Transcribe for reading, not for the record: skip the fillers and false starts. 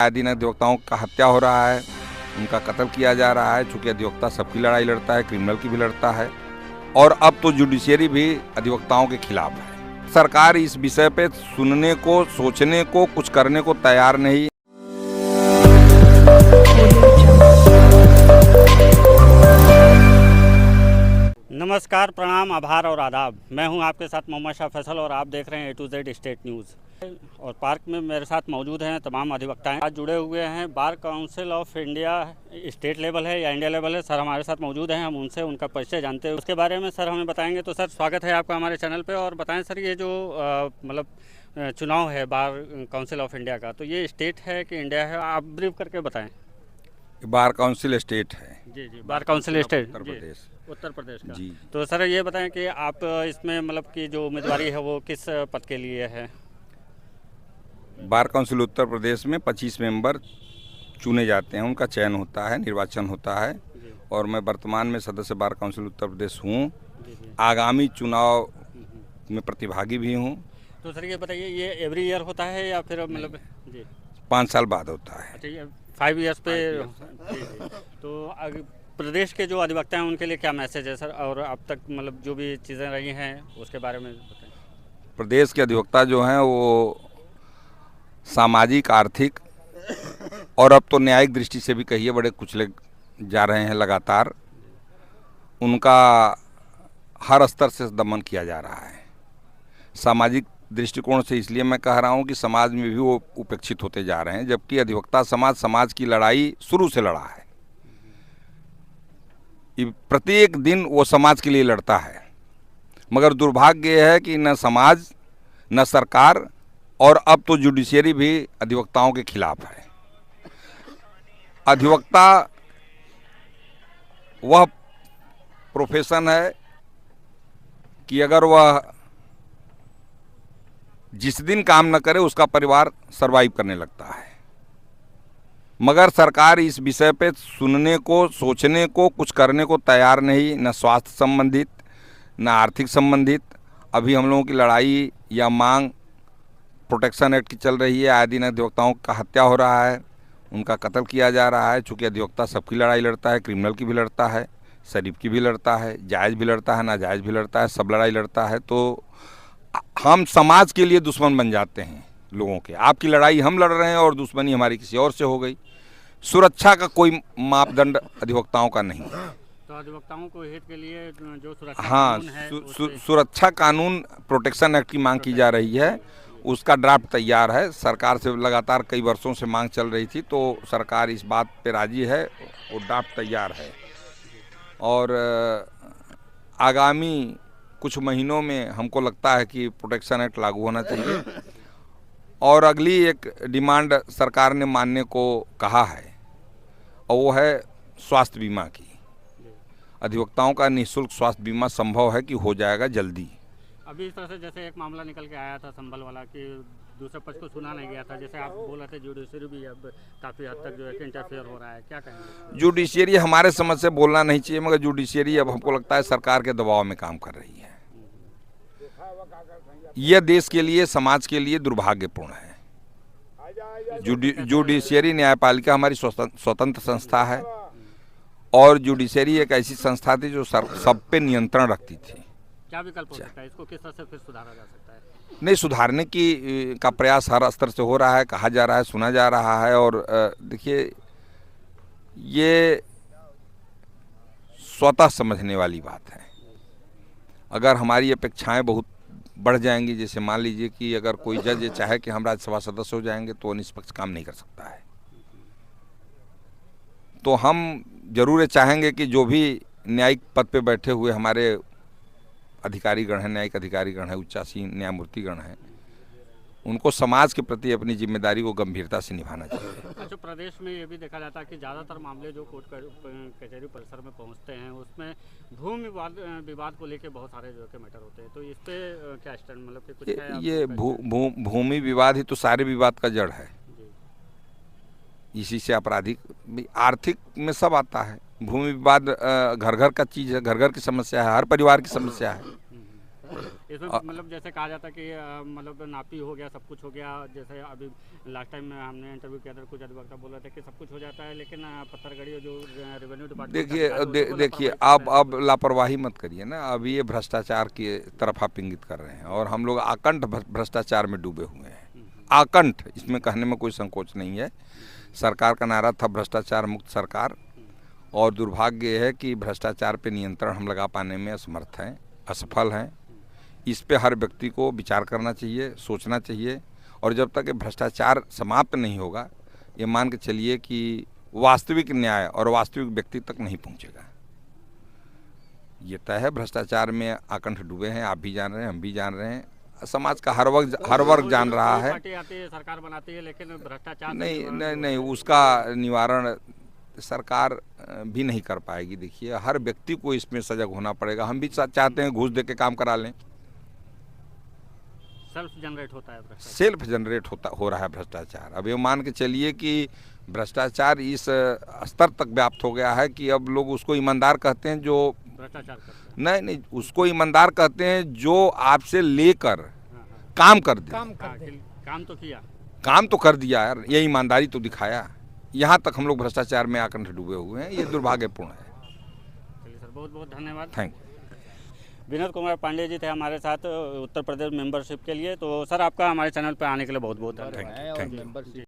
आए दिन अधिवक्ताओं का हत्या हो रहा है, उनका कत्ल किया जा रहा है। चूंकि अधिवक्ता सबकी लड़ाई लड़ता है, क्रिमिनल की भी लड़ता है, और अब तो जुडिशियरी भी अधिवक्ताओं के खिलाफ है। सरकार इस विषय पे सुनने को, सोचने को, कुछ करने को तैयार नहीं। नमस्कार, प्रणाम, आभार और आदाब। मैं हूं आपके साथ मोहम्मद शाह फैसल और आप देख रहे हैं A to Z state news. और पार्क में मेरे साथ मौजूद हैं तमाम अधिवक्ताएं आज जुड़े हुए हैं। Bar council of India state level है या इंडिया लेवल है, सर हमारे साथ मौजूद हैं। हम उनसे उनका परिचय जानते हैं, उसके बारे में सर हमें बताएंगे। तो सर स्वागत है आपका हमारे चैनल पर। और बताएँ सर, ये जो चुनाव है बार काउंसिल ऑफ इंडिया का, तो ये स्टेट है कि इंडिया है, आप ब्रीफ करके बताएँ। बार काउंसिल स्टेट है। जी, bar council state Uttar Pradesh का। जी। तो सर ये बताएं कि आप इसमें मतलब कि जो उम्मीदवारी है वो किस पद के लिए है? बार काउंसिल उत्तर प्रदेश में 25 मेंबर चुने जाते हैं, उनका चयन होता है, निर्वाचन होता है। और मैं वर्तमान में सदस्य बार काउंसिल उत्तर प्रदेश हूँ। आगामी चुनाव में प्रतिभागी भी हूँ। तो सर ये बताइए, ये एवरी ईयर होता है या फिर मतलब जी 5 साल बाद होता है? अच्छा, ये 5 ईयर्स पे। जी। तो प्रदेश के जो अधिवक्ता हैं उनके लिए क्या मैसेज है सर, और अब तक मतलब जो भी चीज़ें रही हैं उसके बारे में बताएं। प्रदेश के अधिवक्ता जो हैं वो सामाजिक, आर्थिक और अब तो न्यायिक दृष्टि से भी कहिए बड़े कुचले जा रहे हैं लगातार। उनका हर स्तर से दमन किया जा रहा है। सामाजिक दृष्टिकोण से इसलिए मैं कह रहा हूं कि समाज में भी वो उपेक्षित होते जा रहे हैं, जबकि अधिवक्ता समाज की लड़ाई शुरू से लड़ा है। प्रत्येक दिन वो समाज के लिए लड़ता है, मगर दुर्भाग्य यह है कि न समाज, न सरकार और अब तो जुडिशियरी भी अधिवक्ताओं के खिलाफ है। अधिवक्ता वह प्रोफेशन है कि अगर वह जिस दिन काम न करे उसका परिवार सरवाइव करने लगता है। मगर सरकार इस विषय पे सुनने को, सोचने को, कुछ करने को तैयार नहीं। न स्वास्थ्य संबंधित, न आर्थिक संबंधित। अभी हम लोगों की लड़ाई या मांग प्रोटेक्शन एक्ट की चल रही है। आए दिन अधिवक्ताओं का हत्या हो रहा है, उनका कत्ल किया जा रहा है। चूँकि अधिवक्ता सबकी लड़ाई लड़ता है, क्रिमिनल की भी लड़ता है, शरीफ की भी लड़ता है, जायज़ भी लड़ता है, नाजायज़ भी लड़ता है, सब लड़ाई लड़ता है। तो हम समाज के लिए दुश्मन बन जाते हैं लोगों के। आपकी लड़ाई हम लड़ रहे हैं और दुश्मनी हमारी किसी और से हो गई। सुरक्षा का कोई मापदंड अधिवक्ताओं का नहीं है। तो अधिवक्ताओं को हित के लिए जो सुरक्षा हाँ, कानून है सुरक्षा कानून, प्रोटेक्शन एक्ट की मांग की जा रही है। उसका ड्राफ्ट तैयार है। सरकार से लगातार कई वर्षों से मांग चल रही थी, तो सरकार इस बात पे राजी है, वो ड्राफ्ट तैयार है। और आगामी कुछ महीनों में हमको लगता है कि प्रोटेक्शन एक्ट लागू होना चाहिए। और अगली एक डिमांड सरकार ने मानने को कहा है, और वो है स्वास्थ्य बीमा की। अधिवक्ताओं का निःशुल्क स्वास्थ्य बीमा संभव है कि हो जाएगा जल्दी। अभी इस तरह से जैसे एक मामला निकल के आया था संभल वाला कि दूसरे पक्ष को सुना नहीं गया था, जैसे आप बोल रहे थे जुडिशरी भी अब काफ़ी हद तक जो है इंटरफेयर हो रहा है, क्या कहेंगे? जुडिशियरी हमारे समझ से बोलना नहीं चाहिए, मगर जुडिशियरी अब हमको लगता है सरकार के दबाव में काम कर रही है। यह देश के लिए, समाज के लिए दुर्भाग्यपूर्ण है। जुडिशियरी न्यायपालिका हमारी स्वतंत्र संस्था है, और जुडिशियरी एक ऐसी संस्था थी जो सब पे नियंत्रण रखती थी। क्या विकल्प हो सकता है? इसको किस तरह से फिर सुधारा जा सकता है? नहीं, सुधारने का प्रयास हर स्तर से हो रहा है, कहा जा रहा है, सुना जा रहा है। और देखिए, ये स्वतः समझने वाली बात है। अगर हमारी अपेक्षाएं बहुत बढ़ जाएंगी, जैसे मान लीजिए कि अगर कोई जज ये चाहे कि हम राज्यसभा सदस्य हो जाएंगे, तो निष्पक्ष काम नहीं कर सकता है। तो हम जरूर चाहेंगे कि जो भी न्यायिक पद पे बैठे हुए हमारे अधिकारीगण हैं, न्यायिक अधिकारीगण हैं, उच्चासीन न्यायमूर्तिगण हैं, उनको समाज के प्रति अपनी जिम्मेदारी को गंभीरता से निभाना चाहिए। अच्छा, प्रदेश में ये भी देखा जाता है कि ज़्यादातर मामले जो कोर्ट कचहरी परिसर में पहुंचते हैं उसमें भूमि विवाद को लेकर बहुत सारे जो है मैटर होते हैं। तो इस पे क्या स्टैंड, मतलब कि कुछ है? ये भूमि विवाद ही तो सारे विवाद का जड़ है। इसी से आपराधिक, आर्थिक में सब आता है। भूमि विवाद घर घर का चीज़ है, घर घर की समस्या है, हर परिवार की समस्या है। इसमें मतलब जैसे कहा जाता है कि मतलब नापी हो गया, सब कुछ हो गया, जैसे अभी लास्ट टाइम में हमने इंटरव्यू किया था, कुछ अधिवक्ता बोल रहे थे कि सब कुछ हो जाता है, लेकिन पत्थरगढ़ी जो रेवेन्यू डिपार्टमेंट देखिए अब लापरवाही मत करिए ना। अभी ये भ्रष्टाचार की तरफ आप इंगित कर रहे हैं और हम लोग आकंठ भ्रष्टाचार में डूबे हुए हैं, आकंठ। इसमें कहने में कोई संकोच नहीं है। सरकार का नारा था भ्रष्टाचार मुक्त सरकार, और दुर्भाग्य है कि भ्रष्टाचार पे नियंत्रण हम लगा पाने में असमर्थ हैं, असफल हैं। इस पे हर व्यक्ति को विचार करना चाहिए, सोचना चाहिए, और जब तक ये भ्रष्टाचार समाप्त नहीं होगा, ये मान के चलिए कि वास्तविक न्याय और वास्तविक व्यक्ति तक नहीं पहुंचेगा। ये तय है, भ्रष्टाचार में आकंठ डूबे हैं। आप भी जान रहे हैं, हम भी जान रहे हैं, समाज का हर वर्ग जान रहा है। पार्टी आती है, सरकार बनाती है, लेकिन भ्रष्टाचार नहीं, उसका निवारण सरकार भी नहीं कर पाएगी। देखिए, हर व्यक्ति को इसमें सजग होना पड़ेगा। हम भी चाहते हैं घूस दे के काम करा लें। सेल्फ जनरेट होता है भ्रष्टाचार, सेल्फ जनरेट हो रहा है भ्रष्टाचार। अब ये मान के चलिए कि भ्रष्टाचार इस स्तर तक व्याप्त हो गया है कि अब लोग उसको ईमानदार कहते हैं जो भ्रष्टाचार करते हैं। नहीं, उसको ईमानदार कहते हैं जो आपसे लेकर काम कर दे। काम तो कर दिया यार, ये ईमानदारी तो दिखाया। यहाँ तक हम लोग भ्रष्टाचार में आकंठ डूबे हुए हैं, ये दुर्भाग्यपूर्ण है। चलिए सर, बहुत बहुत धन्यवाद। Thank you. विनोद कुमार पांडे जी थे हमारे साथ उत्तर प्रदेश मेंबरशिप के लिए। तो सर, आपका हमारे चैनल पर आने के लिए बहुत बहुत धन्यवाद। Thank you.